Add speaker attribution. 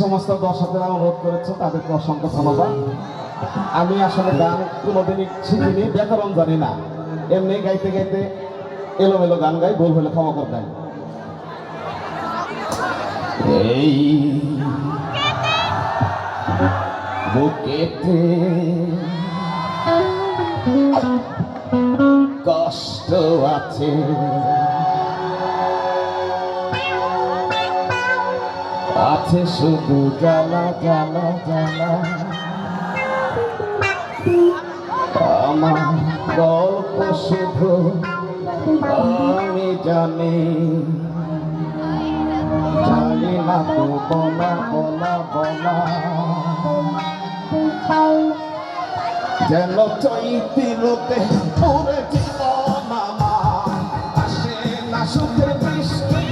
Speaker 1: সমস্ত দর্শকরা অনুরোধ করেছে তাদেরকে অসংখ্য ধন্যবাদ। আমি আসলে গান কোনোদিনই শিখিনি, ব্যাকরণ জানি না, এমনি গাইতে গাইতে এলোমেলো গান গাই, ভুল হলে ক্ষমা করবেন। এই বুকেতে কষ্ট আছে, আছে শুধু জ্বালা জ্বালা জ্বালা। আমার গল্প শুধু আমি জানি, জানি না তো বলা বলা বলা। যেন চৈতিরতে পুরে জীবন আমার, আসে না সুখের বৃষ্টি।